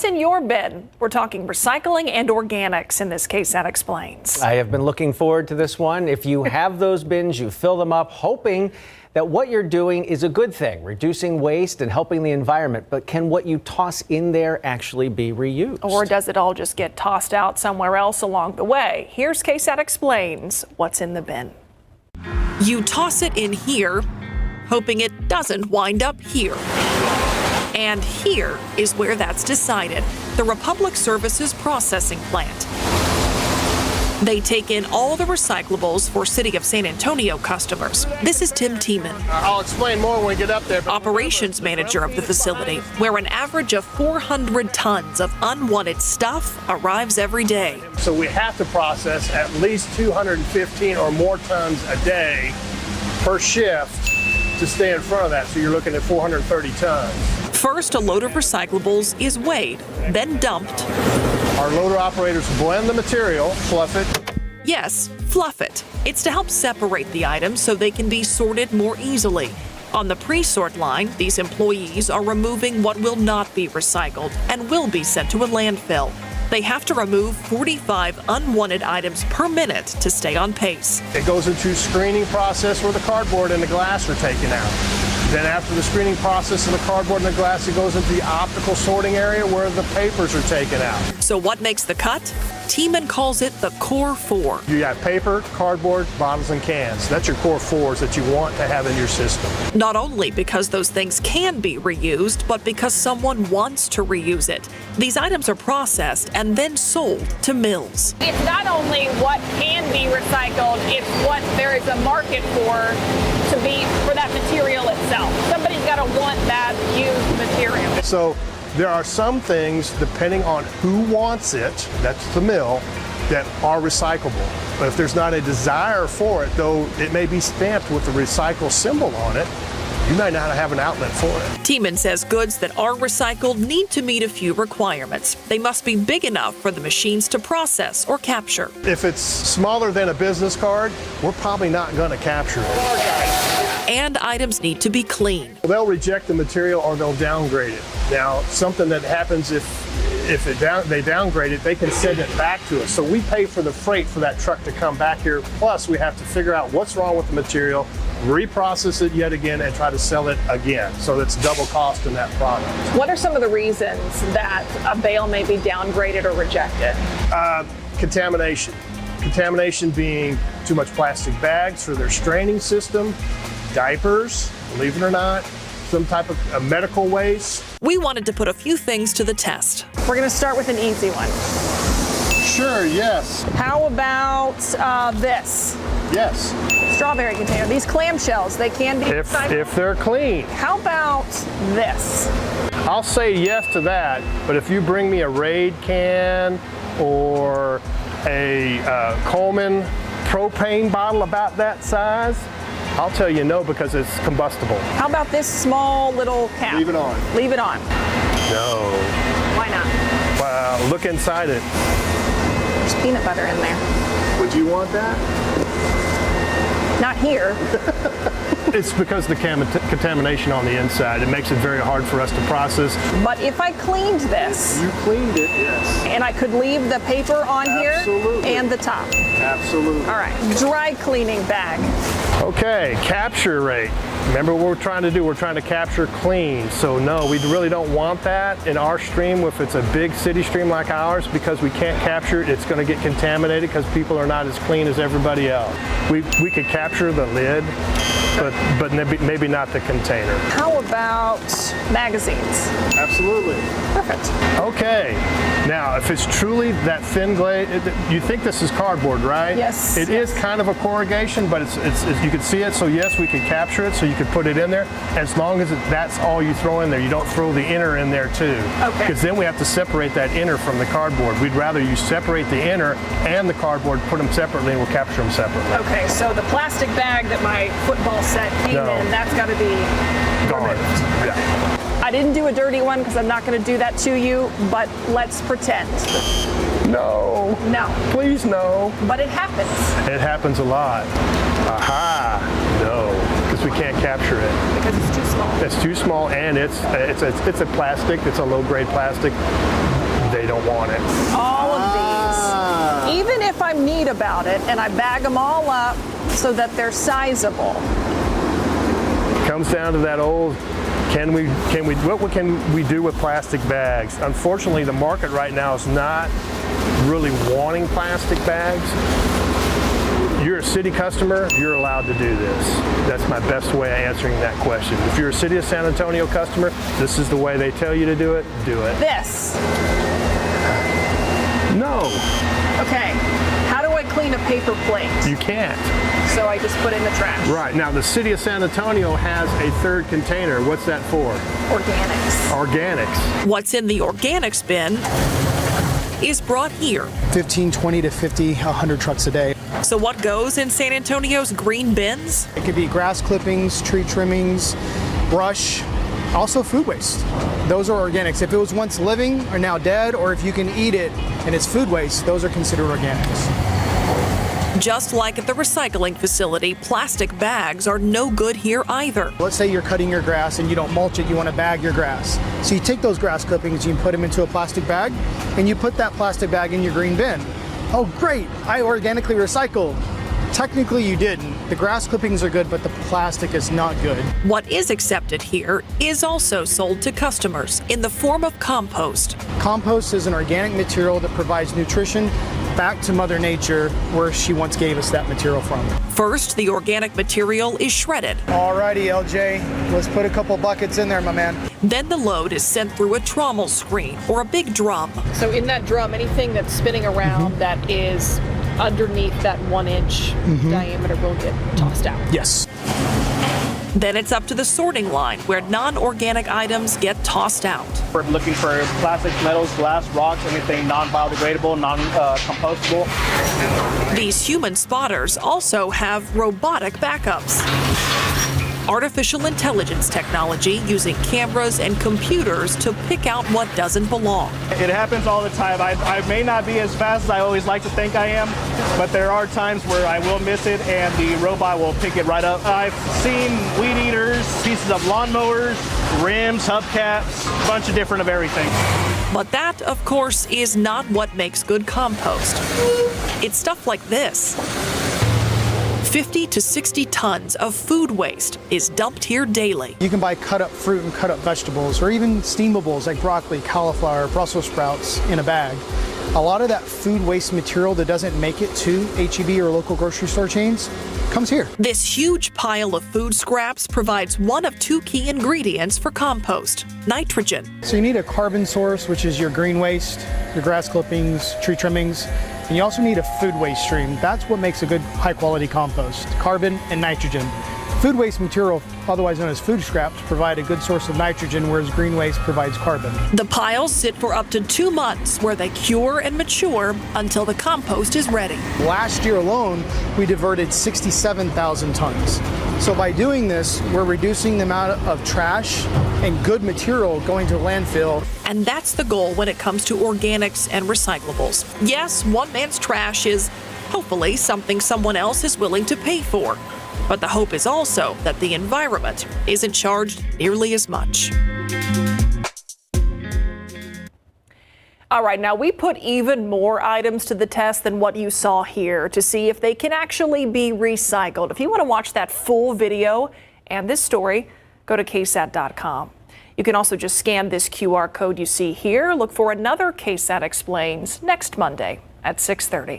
What's in your bin? We're talking recycling and organics in this KSAT Explains. I have been looking forward to this one. If you have those bins, you fill them up, hoping that what you're doing is a good thing, reducing waste and helping the environment. But can what you toss in there actually be reused? Or does it all just get tossed out somewhere else along the way? Here's KSAT Explains what's in the bin. You toss it in here, hoping it doesn't wind up here. And here is where that's decided, the Republic Services processing plant. They take in all the recyclables for City of San Antonio customers. This is Tim Tiemann. I'll explain more when we get up there. Operations manager of the facility, where an average of 400 tons of unwanted stuff arrives every day. So we have to process at least 215 or more tons a day per shift to stay in front of that. So you're looking at 430 tons. First, a load of recyclables is weighed, then dumped. Our loader operators blend the material, fluff it. Yes, fluff it. It's to help separate the items so they can be sorted more easily. On the pre-sort line, these employees are removing what will not be recycled and will be sent to a landfill. They have to remove 45 unwanted items per minute to stay on pace. It goes into screening process where the cardboard and the glass are taken out. Then after the screening process of the cardboard and the glass, it goes into the optical sorting area where the papers are taken out. So what makes the cut? Tiemann calls it the core four. You got paper, cardboard, bottles, and cans. That's your core fours that you want to have in your system. Not only because those things can be reused, but because someone wants to reuse it. These items are processed and then sold to mills. It's not only what can be recycled, it's what there is a market for that material itself. Somebody's got to want that used material. So there are some things, depending on who wants it, that's the mill, that are recyclable. But if there's not a desire for it, though it may be stamped with the recycle symbol on it, you might not have an outlet for it. Tiemann says goods that are recycled need to meet a few requirements. They must be big enough for the machines to process or capture. If it's smaller than a business card, we're probably not going to capture it. And items need to be clean. They'll reject the material or they'll downgrade it. Now, something that happens if they downgrade it, they can send it back to us. So we pay for the freight for that truck to come back here. Plus, we have to figure out what's wrong with the material, reprocess it yet again, and try to sell it again. So that's double cost in that product. What are some of the reasons that a bale may be downgraded or rejected? Contamination. Contamination being too much plastic bags for their straining system, diapers, believe it or not, some type of medical waste. We wanted to put a few things to the test. We're going to start with an easy one. Sure, yes. How about this? Yes. Strawberry container. These clamshells, they can be recycled. If they're clean. How about this? I'll say yes to that, but if you bring me a Raid can or a Coleman propane bottle about that size, I'll tell you no, because it's combustible. How about this small little cap? Leave it on. Leave it on. No. Why not? Wow, look inside it. There's peanut butter in there. Would you want that? Not here. It's because the contamination on the inside. It makes it very hard for us to process. But if I cleaned this. You cleaned it, yes. And I could leave the paper on Absolutely. here and the top. Absolutely. All right, dry cleaning bag. Okay, capture rate. Remember what we're trying to do? We're trying to capture clean. So no, we really don't want that in our stream. If it's a big city stream like ours, because we can't capture it, it's going to get contaminated because people are not as clean as everybody else. We could capture the lid, but maybe not the container. How about magazines? Absolutely. Perfect. Okay. Now, if it's truly that thin glaze, you think this is cardboard, right? Yes. It is kind of a corrugation, but it's you can see it. So yes, we could capture it. So you could put it in there. As long as that's all you throw in there, you don't throw the inner in there too. Okay. Because then we have to separate that inner from the cardboard. We'd rather you separate the inner and the cardboard, put them separately, and we'll capture them separately. Okay, so the plastic bag that my football set came in, that's got to be gone. removed. Yeah. I didn't do a dirty one because I'm not going to do that to you, but let's pretend. No. No. Please no. But it happens. It happens a lot. Aha. No. Because because we can't capture it. Because it's too small. It's too small, and it's a plastic. It's a low-grade plastic. They don't want it. All of these, even if I'm neat about it and I bag them all up so that they're sizable. Comes down to that old, what can we do with plastic bags? Unfortunately, the market right now is not really wanting plastic bags. You're a city customer, you're allowed to do this. That's my best way of answering that question. If you're a City of San Antonio customer, this is the way they tell you to do it, do it. This. No. Okay, how do I clean a paper plate? You can't. So I just put it in the trash. Right, now the City of San Antonio has a third container. What's that for? Organics. Organics. What's in the organics bin is brought here. 15, 20 to 50, 100 trucks a day. So what goes in San Antonio's green bins? It could be grass clippings, tree trimmings, brush, also food waste. Those are organics. If it was once living or now dead, or if you can eat it and it's food waste, those are considered organics. Just like at the recycling facility, plastic bags are no good here either. Let's say you're cutting your grass and you don't mulch it, you want to bag your grass. So you take those grass clippings, you put them into a plastic bag, and you put that plastic bag in your green bin. Oh great, I organically recycled. Technically you didn't. The grass clippings are good, but the plastic is not good. What is accepted here is also sold to customers in the form of compost. Compost is an organic material that provides nutrition back to Mother Nature, where she once gave us that material from. First, the organic material is shredded. Alrighty, LJ, let's put a couple buckets in there, my man. Then the load is sent through a trommel screen or a big drum. So in that drum, anything that's spinning around that is underneath that 1-inch diameter will get tossed out. Yes. Then it's up to the sorting line where non-organic items get tossed out. We're looking for plastics, metals, glass, rocks, anything non-biodegradable, non-compostable. These human spotters also have robotic backups. Artificial intelligence technology using cameras and computers to pick out what doesn't belong. It happens all the time. I may not be as fast as I always like to think I am, but there are times where I will miss it and the robot will pick it right up. I've seen weed eaters, pieces of lawnmowers, rims, hubcaps, a bunch of different of everything. But that, of course, is not what makes good compost. It's stuff like this. 50 to 60 tons of food waste is dumped here daily. You can buy cut up fruit and cut up vegetables, or even steamables like broccoli, cauliflower, Brussels sprouts in a bag. A lot of that food waste material that doesn't make it to H-E-B or local grocery store chains comes here. This huge pile of food scraps provides one of two key ingredients for compost: nitrogen. So you need a carbon source, which is your green waste, your grass clippings, tree trimmings, and you also need a food waste stream. That's what makes a good high quality compost: carbon and nitrogen. Food waste material, otherwise known as food scraps, provide a good source of nitrogen, whereas green waste provides carbon. The piles sit for up to 2 months where they cure and mature until the compost is ready. Last year alone, we diverted 67,000 tons. So by doing this, we're reducing the amount of trash and good material going to landfill. And that's the goal when it comes to organics and recyclables. Yes, one man's trash is hopefully something someone else is willing to pay for. But the hope is also that the environment isn't charged nearly as much. All right, now we put even more items to the test than what you saw here to see if they can actually be recycled. If you want to watch that full video and this story, go to KSAT.com. You can also just scan this QR code you see here. Look for another KSAT Explains next Monday at 6:30.